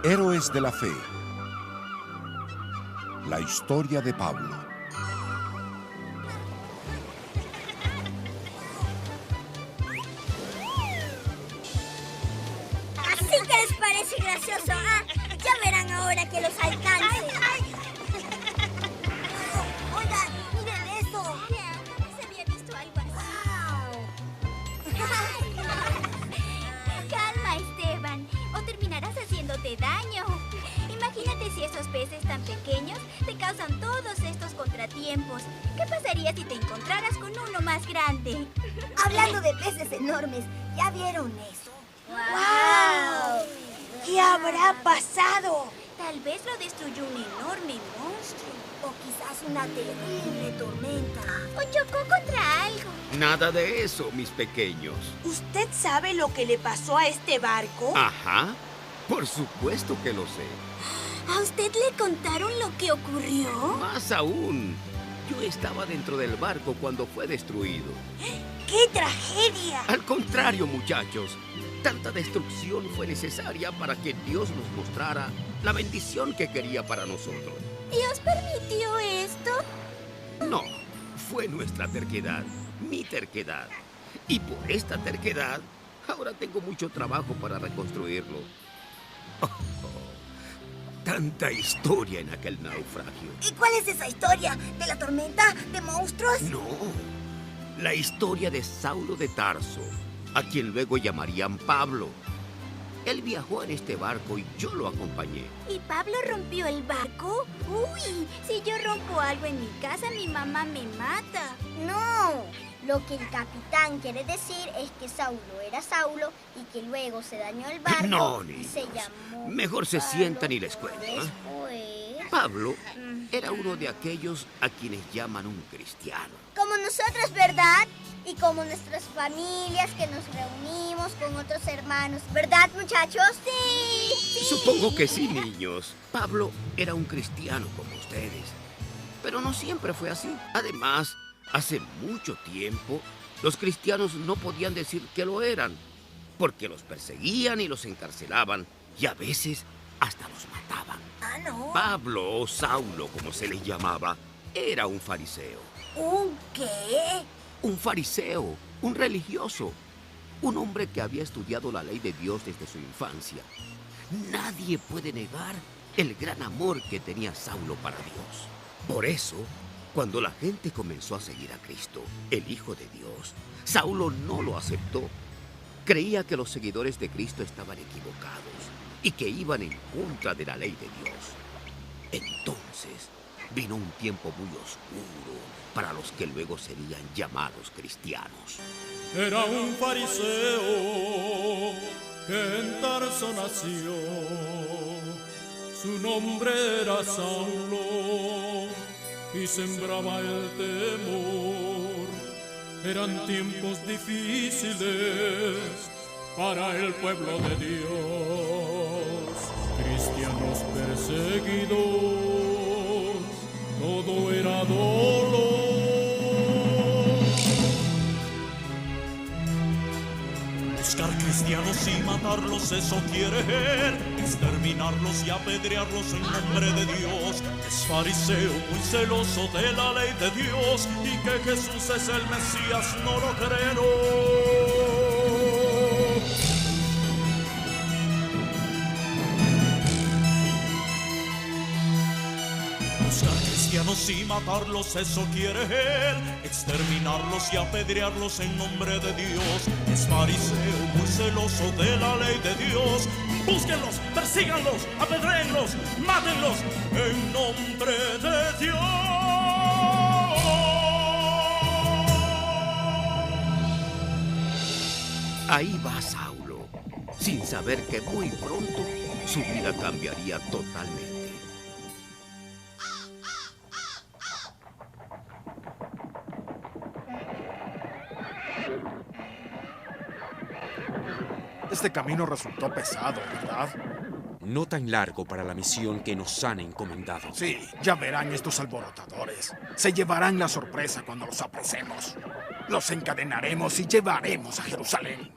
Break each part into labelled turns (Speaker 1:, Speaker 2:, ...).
Speaker 1: Héroes de la Fe. La historia de Pablo.
Speaker 2: ¿Así que les parece gracioso? ¿Ah? Ya verán ahora que los alcance. Oigan, miren eso.
Speaker 3: Se había visto algo así. Calma, Esteban, o terminarás haciéndote daño. Imagínate si esos peces tan pequeños te causan todos estos contratiempos. ¿Qué pasaría si te encontraras con uno más grande?
Speaker 2: Hablando de peces enormes, ¿ya vieron eso?
Speaker 4: ¡Wow! ¿Qué habrá pasado?
Speaker 3: Tal vez lo destruyó un enorme monstruo.
Speaker 2: O quizás una terrible tormenta.
Speaker 3: O chocó contra algo.
Speaker 5: Nada de eso, mis pequeños.
Speaker 4: ¿Usted sabe lo que le pasó a este barco?
Speaker 5: Ajá, por supuesto que lo sé.
Speaker 2: ¿A usted le contaron lo que ocurrió?
Speaker 5: Más aún, yo estaba dentro del barco cuando fue destruido.
Speaker 4: ¡Qué tragedia!
Speaker 5: Al contrario, muchachos, tanta destrucción fue necesaria para que Dios nos mostrara la bendición que quería para nosotros.
Speaker 2: ¿Dios permitió esto?
Speaker 5: No, fue nuestra terquedad, mi terquedad. Y por esta terquedad, ahora tengo mucho trabajo para reconstruirlo. Tanta historia en aquel naufragio.
Speaker 2: ¿Y cuál es esa historia? ¿De la tormenta? ¿De monstruos?
Speaker 5: No, la historia de Saulo de Tarso, a quien luego llamarían Pablo. Él viajó en este barco y yo lo acompañé.
Speaker 3: ¿Y Pablo rompió el barco? Uy, si yo rompo algo en mi casa, mi mamá me mata.
Speaker 2: No, lo que el capitán quiere decir es que Saulo era Saulo y que luego se dañó el barco
Speaker 5: No,
Speaker 2: y
Speaker 5: niños.
Speaker 2: se llamó
Speaker 5: Mejor se
Speaker 2: Pablo.
Speaker 5: sientan y les cuento. ¿Eh?
Speaker 2: Después,
Speaker 5: Pablo era uno de aquellos a quienes llaman un cristiano.
Speaker 2: como nosotros, ¿verdad? Y como nuestras familias que nos reunimos con otros hermanos, ¿verdad, muchachos? Sí.
Speaker 5: Supongo que sí, niños. Pablo era un cristiano como ustedes. Pero no siempre fue así. Además, hace mucho tiempo, los cristianos no podían decir que lo eran, porque los perseguían y los encarcelaban, y a veces hasta los mataban.
Speaker 2: Ah, no.
Speaker 5: Pablo, o Saulo, como se les llamaba, era un fariseo.
Speaker 2: ¿Un qué?
Speaker 5: Un fariseo, un religioso, un hombre que había estudiado la ley de Dios desde su infancia. Nadie puede negar el gran amor que tenía Saulo para Dios. Por eso, cuando la gente comenzó a seguir a Cristo, el Hijo de Dios, Saulo no lo aceptó. Creía que los seguidores de Cristo estaban equivocados y que iban en contra de la ley de Dios. Entonces, vino un tiempo muy oscuro para los que luego serían llamados cristianos.
Speaker 6: Era un fariseo que en Tarso nació. Su nombre era Saulo y sembraba el temor. Eran tiempos difíciles para el pueblo de Dios. Cristianos perseguidos, todo era dolor. Buscar cristianos y matarlos, eso quiere él. Exterminarlos y apedrearlos en nombre de Dios. Es fariseo muy celoso de la ley de Dios y que Jesús es el Mesías no lo creo. Buscar cristianos y matarlos, eso quiere él. Exterminarlos y apedrearlos en nombre de Dios. Es fariseo muy celoso de la ley de Dios. Búsquenlos, persíganlos, apedréenlos, mátenlos en nombre de Dios.
Speaker 5: Ahí va Saulo, sin saber que muy pronto su vida cambiaría totalmente.
Speaker 7: Este camino resultó pesado, ¿verdad?
Speaker 8: No tan largo para la misión que nos han encomendado.
Speaker 7: Sí, ya verán estos alborotadores. Se llevarán la sorpresa cuando los apresemos. Los encadenaremos y llevaremos a Jerusalén.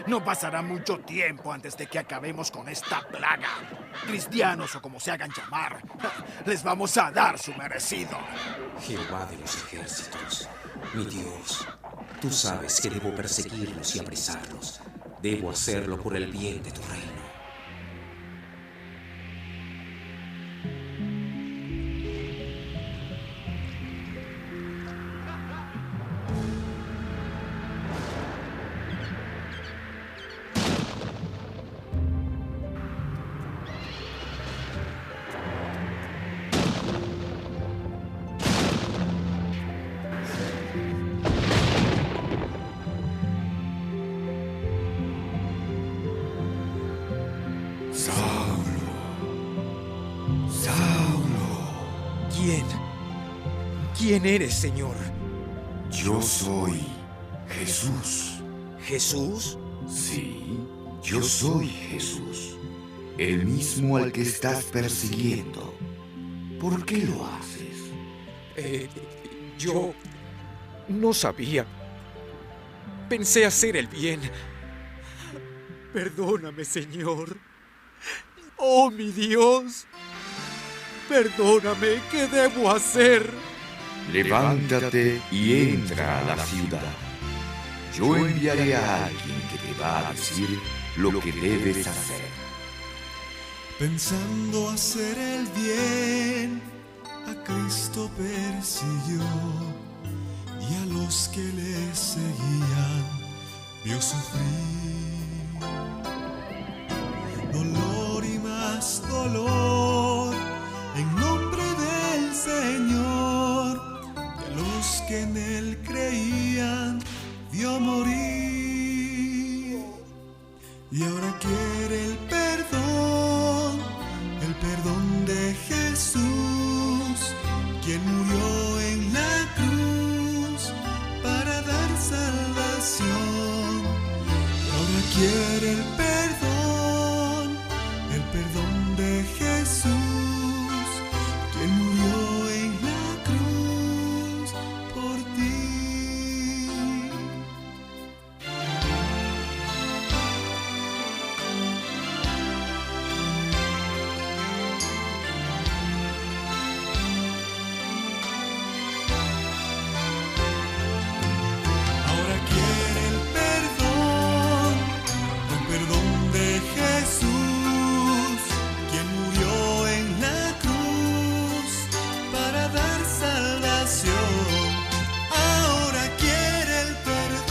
Speaker 7: No pasará mucho tiempo antes de que acabemos con esta plaga. Cristianos o como se hagan llamar, les vamos a dar su merecido.
Speaker 8: Jehová de los ejércitos, mi Dios, tú sabes que debo perseguirlos y apresarlos. Debo hacerlo por el bien de tu reino. ¿Quién eres, Señor?
Speaker 1: Yo soy Jesús.
Speaker 8: ¿Jesús?
Speaker 1: Sí, yo soy Jesús, el mismo al que estás persiguiendo. ¿Por qué lo haces?
Speaker 8: Yo no sabía. Pensé hacer el bien. Perdóname, Señor. Oh, mi Dios. Perdóname, ¿qué debo hacer?
Speaker 1: Levántate y entra a la ciudad. Yo enviaré a alguien que te va a decir lo que debes hacer.
Speaker 6: Pensando hacer el bien, a Cristo persiguió, y a los que le seguían vio sufrir. Dolor y más dolor en nombre del Señor, y a los que en él creían vio morir. Y ahora quiere el perdón de Jesús, quien murió en la cruz para dar salvación. Ahora quiere el perdón de Jesús, quien murió en la cruz por ti. Ahora quiere el perdón de Jesús, quien murió en la cruz para dar salvación. Ahora quiere el perdón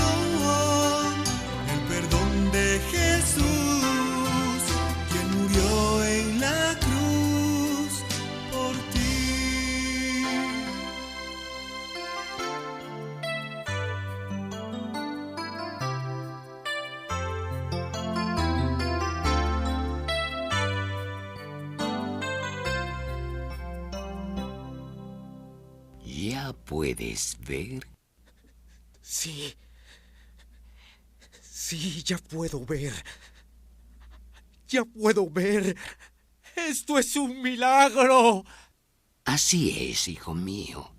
Speaker 6: de Jesús, quien murió en la cruz por ti.
Speaker 5: ¿Ya puedes ver?
Speaker 8: Sí. Sí, ya puedo ver. Ya puedo ver. ¡Esto es un milagro!
Speaker 5: Así es, hijo mío.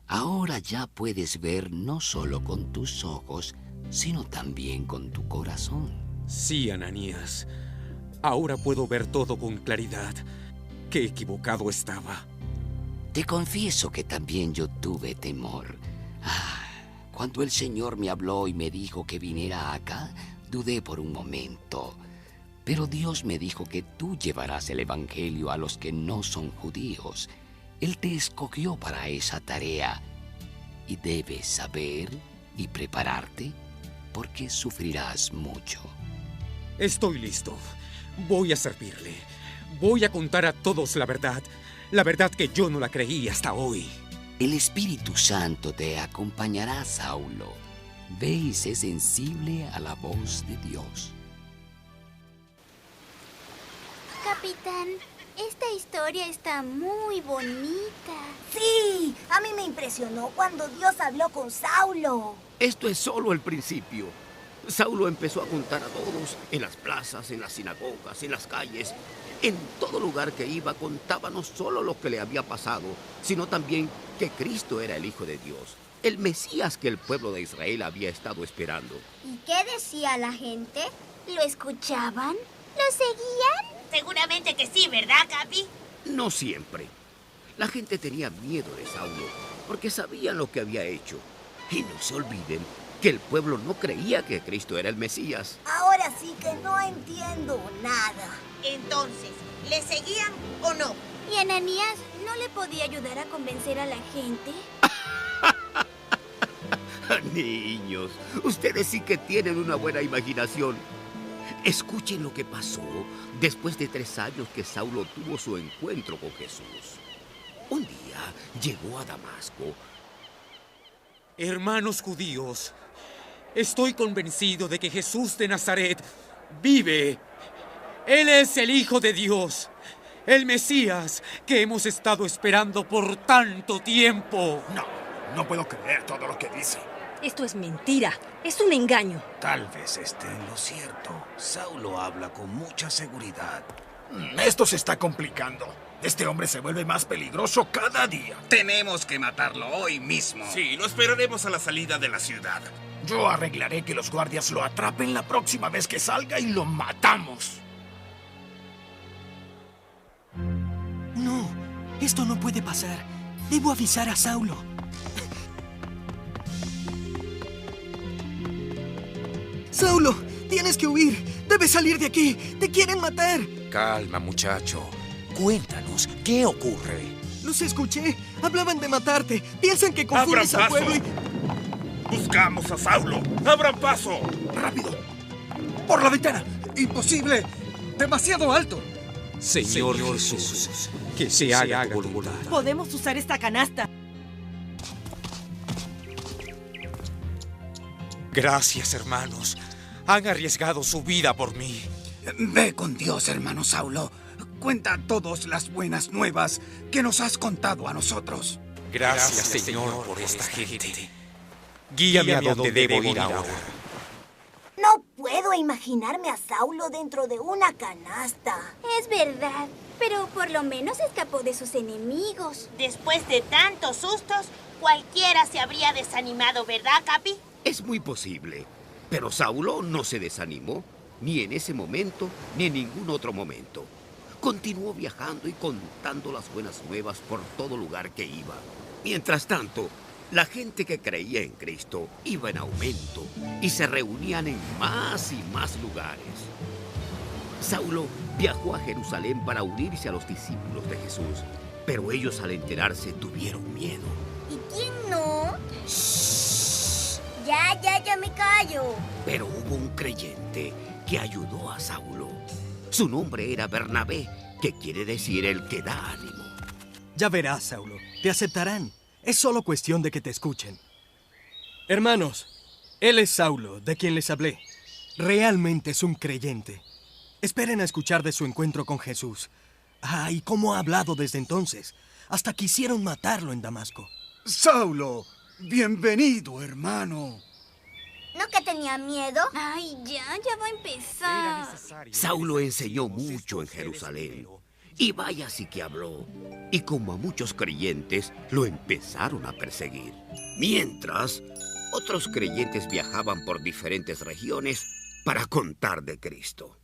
Speaker 5: Ahora ya puedes ver no solo con tus ojos, sino también con tu corazón.
Speaker 8: Sí, Ananías. Ahora puedo ver todo con claridad. Qué equivocado estaba.
Speaker 5: Te confieso que también yo tuve temor. Cuando el Señor me habló y me dijo que viniera acá, dudé por un momento. Pero Dios me dijo que tú llevarás el Evangelio a los que no son judíos. Él te escogió para esa tarea y debes saber y prepararte porque sufrirás mucho.
Speaker 8: Estoy listo. Voy a servirle. Voy a contar a todos la verdad. La verdad que yo no la creí hasta hoy.
Speaker 5: El Espíritu Santo te acompañará, Saulo. Ve y sé sensible a la voz de Dios.
Speaker 3: Capitán, esta historia está muy bonita.
Speaker 2: Sí, a mí me impresionó cuando Dios habló con Saulo.
Speaker 5: Esto es solo el principio. Saulo empezó a contar a todos, en las plazas, en las sinagogas, en las calles. En todo lugar que iba contaba no solo lo que le había pasado, sino también que Cristo era el Hijo de Dios. el Mesías que el pueblo de Israel había estado esperando.
Speaker 2: ¿Y qué decía la gente?
Speaker 3: ¿Lo escuchaban? ¿Lo seguían?
Speaker 4: Seguramente que sí, ¿verdad, Capi?
Speaker 5: No siempre. La gente tenía miedo de Saulo, porque sabían lo que había hecho. Y no se olviden que el pueblo no creía que Cristo era el Mesías.
Speaker 9: Ahora sí que no entiendo nada.
Speaker 4: Entonces, ¿le seguían o no?
Speaker 3: ¿Y Ananías no le podía ayudar a convencer a la gente?
Speaker 5: Niños, ustedes sí que tienen una buena imaginación. Escuchen lo que pasó después de 3 años que Saulo tuvo su encuentro con Jesús. Un día llegó a Damasco.
Speaker 10: Hermanos judíos, estoy convencido de que Jesús de Nazaret vive. Él es el Hijo de Dios, el Mesías que hemos estado esperando por tanto tiempo.
Speaker 7: No puedo creer todo lo que dice.
Speaker 11: Esto es mentira, es un engaño.
Speaker 12: Tal vez esté en lo cierto. Saulo habla con mucha seguridad.
Speaker 7: Esto se está complicando. Este hombre se vuelve más peligroso cada día.
Speaker 12: Tenemos que matarlo hoy mismo.
Speaker 13: Sí, lo esperaremos a la salida de la ciudad.
Speaker 7: Yo arreglaré que los guardias lo atrapen la próxima vez que salga y lo matamos.
Speaker 14: No, esto no puede pasar. Debo avisar a Saulo. Saulo, tienes que huir. Debes salir de aquí. Te quieren matar.
Speaker 8: Calma, muchacho. Cuéntanos, ¿qué ocurre?
Speaker 14: Los escuché. Hablaban de matarte. Piensan que confundes al pueblo y...
Speaker 13: Buscamos a Saulo. ¡Abran paso!
Speaker 7: ¡Rápido! ¡Por la ventana!
Speaker 12: ¡Imposible! ¡Demasiado alto!
Speaker 8: Señor Jesús, que se haga tu voluntad.
Speaker 11: Podemos usar esta canasta.
Speaker 10: Gracias, hermanos. Han arriesgado su vida por mí.
Speaker 12: Ve con Dios, hermano Saulo. Cuenta a todos las buenas nuevas que nos has contado a nosotros.
Speaker 10: Gracias, Señor, por esta gente. Guíame a donde debo ir ahora.
Speaker 9: No puedo imaginarme a Saulo dentro de una canasta.
Speaker 3: Es verdad, pero por lo menos escapó de sus enemigos.
Speaker 4: Después de tantos sustos, cualquiera se habría desanimado, ¿verdad, Capi?
Speaker 5: Es muy posible, pero Saulo no se desanimó, ni en ese momento, ni en ningún otro momento. Continuó viajando y contando las buenas nuevas por todo lugar que iba. Mientras tanto, la gente que creía en Cristo iba en aumento y se reunían en más y más lugares. Saulo viajó a Jerusalén para unirse a los discípulos de Jesús, pero ellos al enterarse tuvieron miedo.
Speaker 2: ¿Y quién no? Ya me callo.
Speaker 5: Pero hubo un creyente que ayudó a Saulo. Su nombre era Bernabé, que quiere decir el que da ánimo.
Speaker 14: Ya verás, Saulo. Te aceptarán. Es solo cuestión de que te escuchen. Hermanos, él es Saulo, de quien les hablé. Realmente es un creyente. Esperen a escuchar de su encuentro con Jesús. Y cómo ha hablado desde entonces. Hasta quisieron matarlo en Damasco.
Speaker 7: Saulo, bienvenido, hermano.
Speaker 2: ¿No que tenía miedo?
Speaker 3: Ay, ya va a empezar.
Speaker 5: Saulo enseñó mucho en Jerusalén. Y vaya sí que habló. Y como a muchos creyentes, lo empezaron a perseguir. Mientras, otros creyentes viajaban por diferentes regiones para contar de Cristo.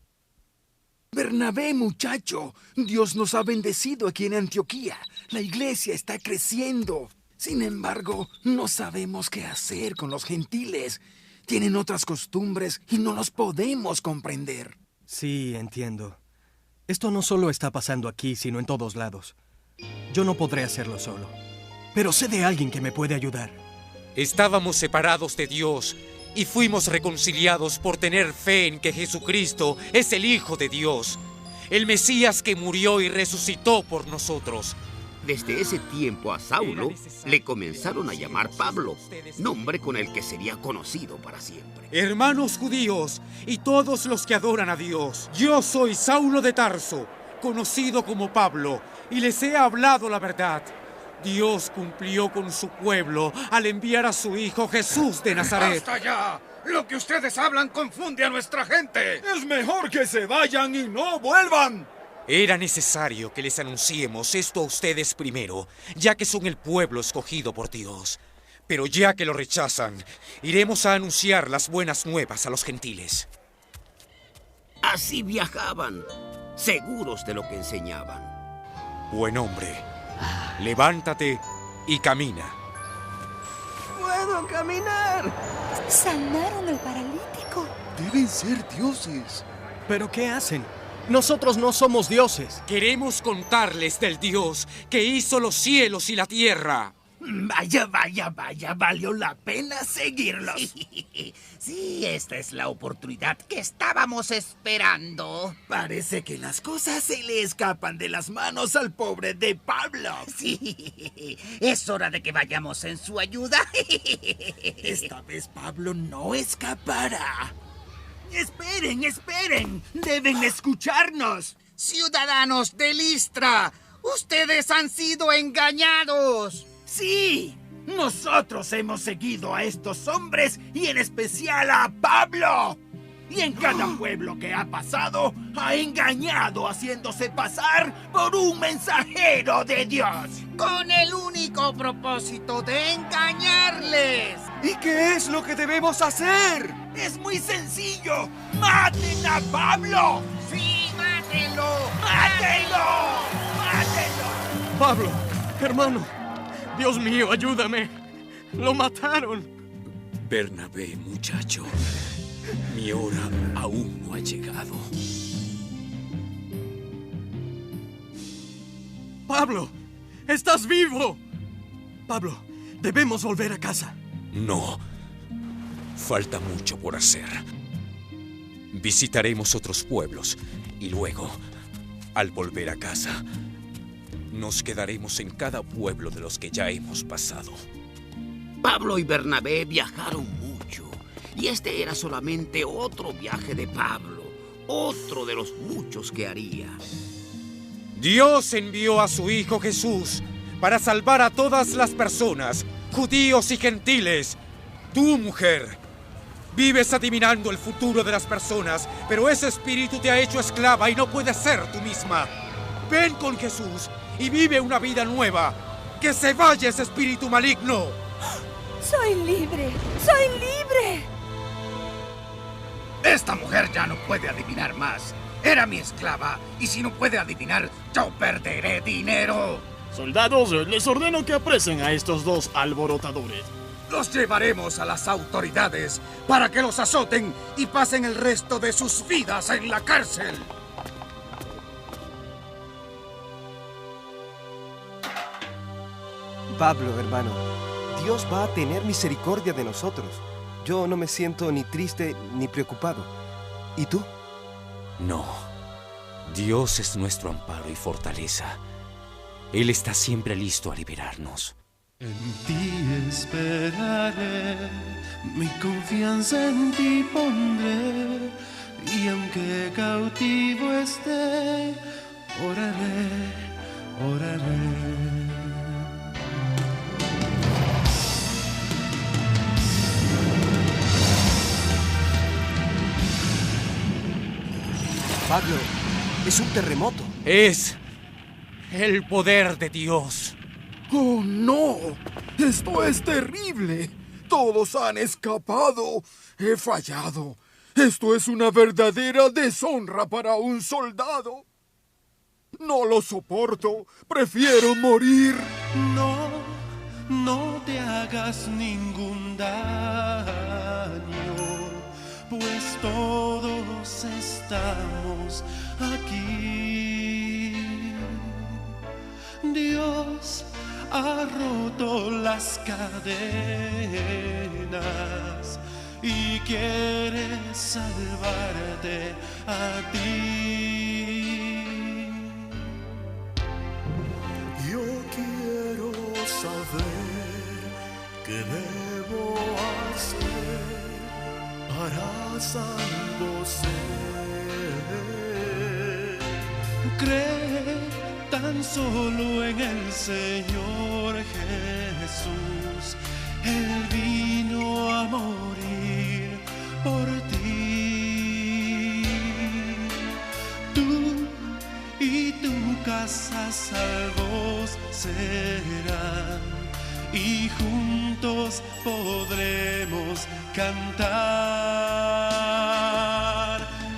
Speaker 7: Bernabé, muchacho, Dios nos ha bendecido aquí en Antioquía. La iglesia está creciendo. Sin embargo, no sabemos qué hacer con los gentiles. Tienen otras costumbres y no los podemos comprender.
Speaker 14: Sí, entiendo. Esto no solo está pasando aquí, sino en todos lados. Yo no podré hacerlo solo. Pero sé de alguien que me puede ayudar.
Speaker 10: Estábamos separados de Dios y fuimos reconciliados por tener fe en que Jesucristo es el Hijo de Dios, el Mesías que murió y resucitó por nosotros.
Speaker 5: Desde ese tiempo a Saulo le comenzaron a llamar Pablo, nombre con el que sería conocido para siempre.
Speaker 10: Hermanos judíos y todos los que adoran a Dios, yo soy Saulo de Tarso, conocido como Pablo, y les he hablado la verdad. Dios cumplió con su pueblo al enviar a su Hijo Jesús de Nazaret.
Speaker 12: ¡Basta ya! Lo que ustedes hablan confunde a nuestra gente.
Speaker 7: Es mejor que se vayan y no vuelvan.
Speaker 10: Era necesario que les anunciemos esto a ustedes primero, ya que son el pueblo escogido por Dios. Pero ya que lo rechazan, iremos a anunciar las buenas nuevas a los gentiles.
Speaker 5: Así viajaban, seguros de lo que enseñaban.
Speaker 10: Buen hombre, levántate y camina.
Speaker 14: ¡Puedo caminar!
Speaker 15: Sanaron al paralítico.
Speaker 14: Deben ser dioses. ¿Pero qué hacen? Nosotros no somos dioses.
Speaker 10: Queremos contarles del Dios que hizo los cielos y la tierra.
Speaker 16: Vaya, valió la pena seguirlos. Sí, esta es la oportunidad que estábamos esperando. Parece que las cosas se le escapan de las manos al pobre de Pablo. Sí, es hora de que vayamos en su ayuda. Esta vez Pablo no escapará. Esperen, deben escucharnos. Ciudadanos de Listra, ustedes han sido engañados. Sí, nosotros hemos seguido a estos hombres y en especial a Pablo. Y en cada pueblo que ha pasado, ha engañado haciéndose pasar por un mensajero de Dios. Con el único propósito de engañarles.
Speaker 12: ¿Y qué es lo que debemos hacer?
Speaker 16: Es muy sencillo. ¡Maten a Pablo! ¡Sí, mátenlo! ¡Mátenlo! ¡Mátenlo!
Speaker 14: Pablo, hermano. Dios mío, ayúdame. Lo mataron.
Speaker 5: Bernabé, muchacho. Mi hora aún no ha llegado.
Speaker 14: Pablo, estás vivo. Pablo, debemos volver a casa.
Speaker 10: No. Falta mucho por hacer. Visitaremos otros pueblos y luego, al volver a casa, nos quedaremos en cada pueblo de los que ya hemos pasado.
Speaker 5: Pablo y Bernabé viajaron mucho, y este era solamente otro viaje de Pablo, otro de los muchos que haría.
Speaker 10: Dios envió a su Hijo Jesús para salvar a todas las personas, judíos y gentiles. Tú, mujer, vives adivinando el futuro de las personas, pero ese espíritu te ha hecho esclava y no puedes ser tú misma. Ven con Jesús y vive una vida nueva. ¡Que se vaya ese espíritu maligno!
Speaker 15: ¡Soy libre! ¡Soy libre!
Speaker 12: Esta mujer ya no puede adivinar más. Era mi esclava, y si no puede adivinar, yo perderé dinero.
Speaker 17: Soldados, les ordeno que apresen a estos dos alborotadores.
Speaker 12: Los llevaremos a las autoridades para que los azoten y pasen el resto de sus vidas en la cárcel.
Speaker 14: Pablo, hermano, Dios va a tener misericordia de nosotros. Yo no me siento ni triste ni preocupado. ¿Y tú?
Speaker 10: No. Dios es nuestro amparo y fortaleza. Él está siempre listo a liberarnos.
Speaker 6: En ti esperaré, mi confianza en ti pondré, y aunque cautivo esté, oraré.
Speaker 14: Pablo, es un terremoto.
Speaker 10: Es el poder de Dios.
Speaker 7: ¡Oh, no! ¡Esto es terrible! ¡Todos han escapado! ¡He fallado! ¡Esto es una verdadera deshonra para un soldado! ¡No lo soporto! ¡Prefiero morir!
Speaker 6: No te hagas ningún daño, pues todos estamos aquí. Dios ha roto las cadenas y quiere salvarte a ti. Yo quiero saber qué debo hacer para salvo ser. Cree tan solo en el Señor Jesús. Él vino a morir por ti. Tú y tu casa salvos serán,
Speaker 18: y juntos podremos cantar.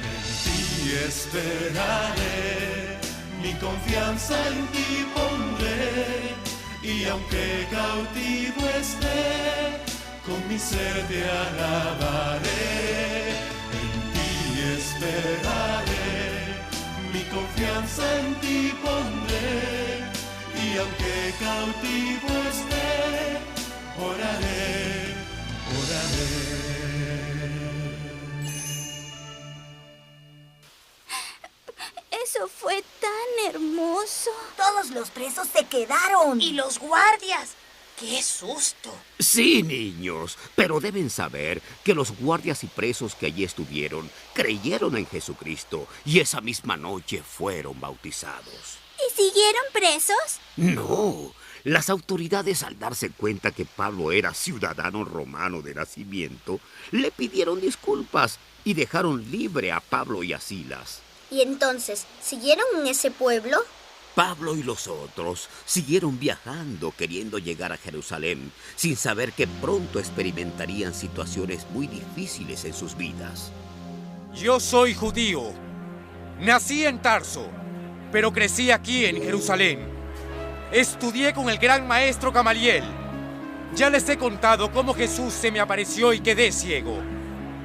Speaker 18: En ti esperaré, mi confianza en ti pondré, y aunque cautivo esté, con mi ser te alabaré. En ti esperaré, mi confianza en ti pondré, y aunque cautivo esté, oraré, oraré.
Speaker 3: Eso fue tan hermoso.
Speaker 9: Todos los presos se quedaron.
Speaker 4: Y los guardias. ¡Qué susto!
Speaker 5: Sí, niños, pero deben saber que los guardias y presos que allí estuvieron creyeron en Jesucristo y esa misma noche fueron bautizados.
Speaker 3: ¿Y siguieron presos?
Speaker 5: No, las autoridades, al darse cuenta que Pablo era ciudadano romano de nacimiento, le pidieron disculpas y dejaron libre a Pablo y a Silas.
Speaker 2: ¿Y entonces siguieron en ese pueblo?
Speaker 5: Pablo y los otros siguieron viajando queriendo llegar a Jerusalén sin saber que pronto experimentarían situaciones muy difíciles en sus vidas.
Speaker 10: Yo soy judío. Nací en Tarso, pero crecí aquí en Jerusalén. Estudié con el gran maestro Gamaliel. Ya les he contado cómo Jesús se me apareció y quedé ciego.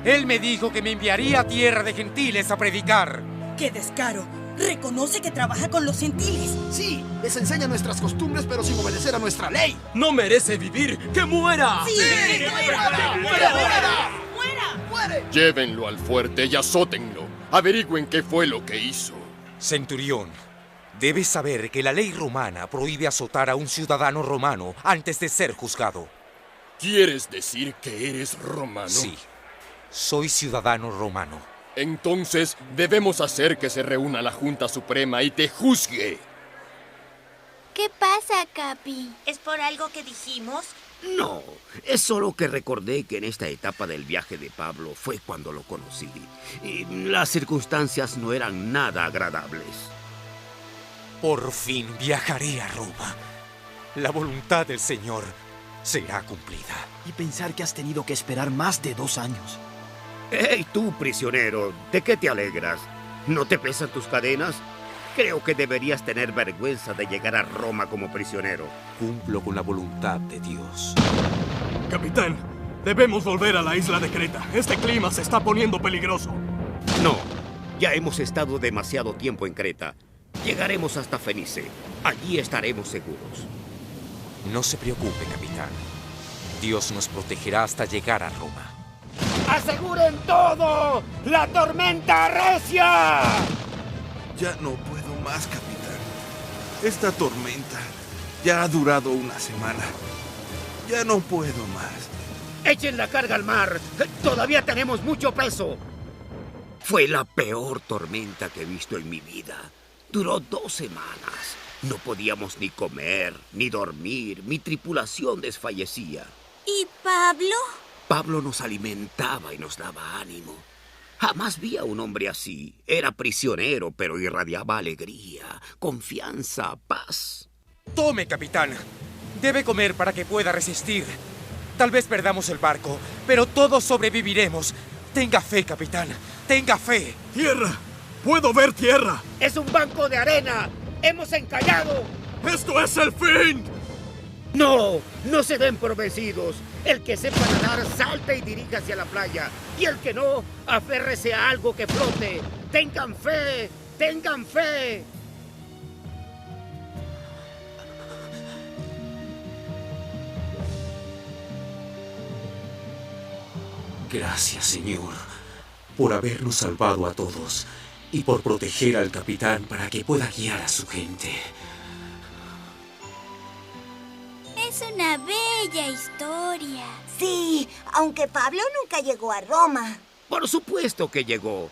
Speaker 10: Él me dijo que me enviaría a tierra de gentiles a predicar.
Speaker 11: ¡Qué descaro! Reconoce que trabaja con los gentiles.
Speaker 19: Sí, les enseña nuestras costumbres, pero sin obedecer a nuestra ley.
Speaker 14: ¡No merece vivir! ¡Que muera!
Speaker 11: ¡Sí!
Speaker 19: ¡Muera!
Speaker 20: Llévenlo al fuerte y azótenlo. Averigüen qué fue lo que hizo.
Speaker 10: Centurión, debes saber que la ley romana prohíbe azotar a un ciudadano romano antes de ser juzgado.
Speaker 20: ¿Quieres decir que eres romano?
Speaker 10: Sí, soy ciudadano romano.
Speaker 20: Entonces debemos hacer que se reúna la Junta Suprema y te juzgue.
Speaker 3: ¿Qué pasa, Capi?
Speaker 4: ¿Es por algo que dijimos?
Speaker 5: No, es solo que recordé que en esta etapa del viaje de Pablo fue cuando lo conocí. Y las circunstancias no eran nada agradables.
Speaker 10: Por fin viajaré a Roma. La voluntad del Señor será cumplida.
Speaker 19: Y pensar que has tenido que esperar más de 2 años.
Speaker 5: ¡Hey, tú, prisionero! ¿De qué te alegras? ¿No te pesan tus cadenas? Creo que deberías tener vergüenza de llegar a Roma como prisionero.
Speaker 10: Cumplo con la voluntad de Dios.
Speaker 17: Capitán, debemos volver a la isla de Creta. Este clima se está poniendo peligroso.
Speaker 5: No, ya hemos estado demasiado tiempo en Creta. Llegaremos hasta Fenice. Allí estaremos seguros.
Speaker 10: No se preocupe, capitán. Dios nos protegerá hasta llegar a Roma.
Speaker 16: ¡Aseguren todo! ¡La tormenta arrecia!
Speaker 13: Ya no puedo más, capitán. Esta tormenta ya ha durado una semana. Ya no puedo más.
Speaker 5: ¡Echen la carga al mar! ¡Todavía tenemos mucho peso! Fue la peor tormenta que he visto en mi vida. Duró 2 semanas. No podíamos ni comer, ni dormir. Mi tripulación desfallecía.
Speaker 3: ¿Y Pablo?
Speaker 5: Pablo nos alimentaba y nos daba ánimo. Jamás vi a un hombre así. Era prisionero, pero irradiaba alegría, confianza, paz.
Speaker 10: Tome, capitán. Debe comer para que pueda resistir. Tal vez perdamos el barco, pero todos sobreviviremos. Tenga fe, capitán. Tenga fe.
Speaker 17: ¡Tierra! ¡Puedo ver tierra!
Speaker 16: ¡Es un banco de arena! ¡Hemos encallado!
Speaker 17: ¡Esto es el fin!
Speaker 16: ¡No! ¡No se den por vencidos! El que sepa nadar, salte y dirija hacia la playa. Y el que no, aférrese a algo que flote. ¡Tengan fe! ¡Tengan fe!
Speaker 8: Gracias, Señor, por habernos salvado a todos y por proteger al capitán para que pueda guiar a su gente.
Speaker 3: Es una bella historia.
Speaker 9: Sí, aunque Pablo nunca llegó a Roma.
Speaker 5: Por supuesto que llegó.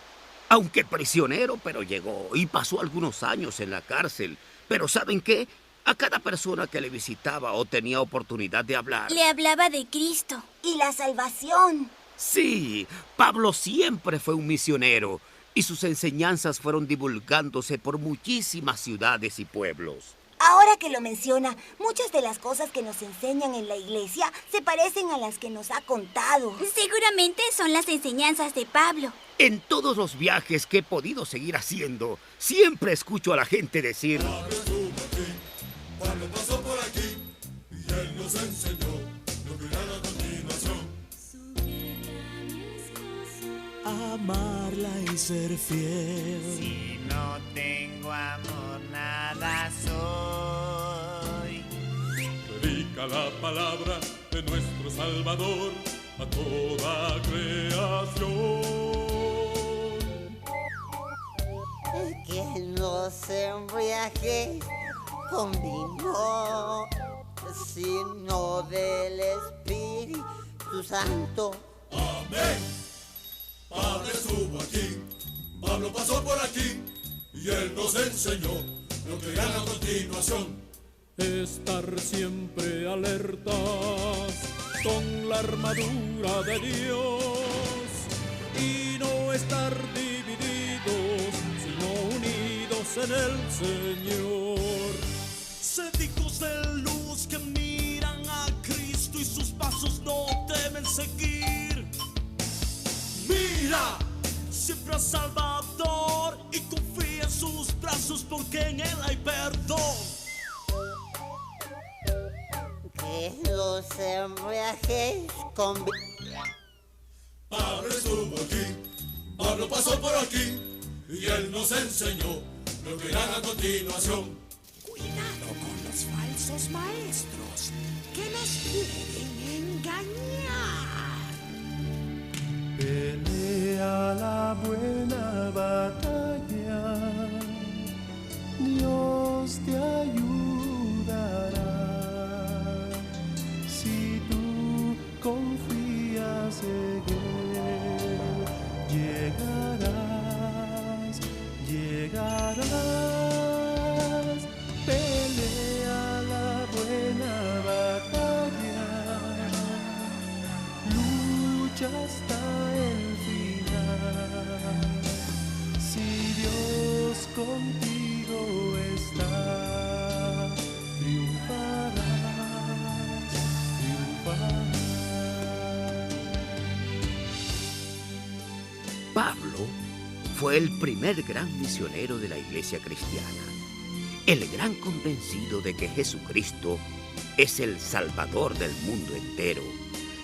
Speaker 5: Aunque prisionero, pero llegó. Y pasó algunos años en la cárcel. Pero ¿saben qué? A cada persona que le visitaba o tenía oportunidad de hablar,
Speaker 3: Le hablaba de Cristo.
Speaker 9: Y la salvación.
Speaker 5: Sí, Pablo siempre fue un misionero. Y sus enseñanzas fueron divulgándose por muchísimas ciudades y pueblos.
Speaker 9: Ahora que lo menciona, muchas de las cosas que nos enseñan en la iglesia se parecen a las que nos ha contado.
Speaker 3: Seguramente son las enseñanzas de Pablo.
Speaker 5: En todos los viajes que he podido seguir haciendo, siempre escucho a la gente decir:
Speaker 18: Pablo pasó por aquí y él nos enseñó lo que hará a continuación.
Speaker 6: Amarla y ser fiel.
Speaker 21: Si no tengo amor, nada soy.
Speaker 6: Predica la palabra de nuestro Salvador a toda creación.
Speaker 21: Que no se embriague con vino, sino del Espíritu Santo.
Speaker 18: Amén. Pablo estuvo aquí, Pablo pasó por aquí y él nos enseñó lo que hará a continuación.
Speaker 6: Estar siempre alertas con la armadura de Dios y no estar divididos, sino unidos en el Señor. Sed hijos de luz que miran a Cristo y sus pasos no deben seguir. Mira siempre al Salvador y confía en sus brazos porque en él hay perdón.
Speaker 21: Que no se embriaguéis con vino.
Speaker 18: Pablo estuvo aquí, Pablo pasó por aquí y él nos enseñó lo que hará a continuación.
Speaker 22: Cuidado con los falsos maestros que nos quieren engañar.
Speaker 18: Pelea la buena batalla, Dios te ayudará. Si tú confías en Él, llegarás. Pelea la buena batalla, lucha hasta el final. Si Dios contigo está, triunfarás.
Speaker 5: Pablo fue el primer gran misionero de la iglesia cristiana, el gran convencido de que Jesucristo es el Salvador del mundo entero,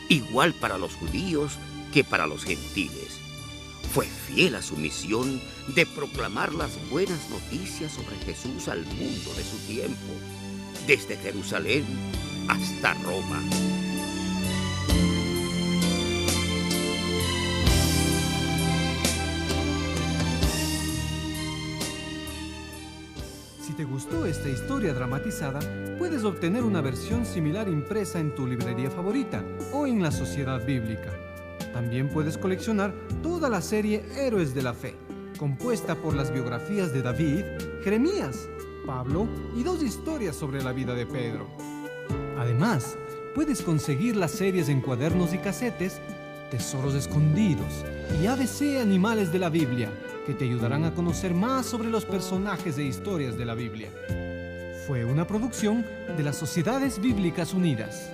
Speaker 5: igual para los judíos que para los gentiles. Fue fiel a su misión de proclamar las buenas noticias sobre Jesús al mundo de su tiempo, desde Jerusalén hasta Roma.
Speaker 23: Si te gustó esta historia dramatizada, puedes obtener una versión similar impresa en tu librería favorita o en la Sociedad Bíblica. También puedes coleccionar toda la serie Héroes de la Fe, compuesta por las biografías de David, Jeremías, Pablo y 2 historias sobre la vida de Pedro. Además, puedes conseguir las series en cuadernos y casetes Tesoros Escondidos y ABC Animales de la Biblia, que te ayudarán a conocer más sobre los personajes e historias de la Biblia. Fue una producción de las Sociedades Bíblicas Unidas.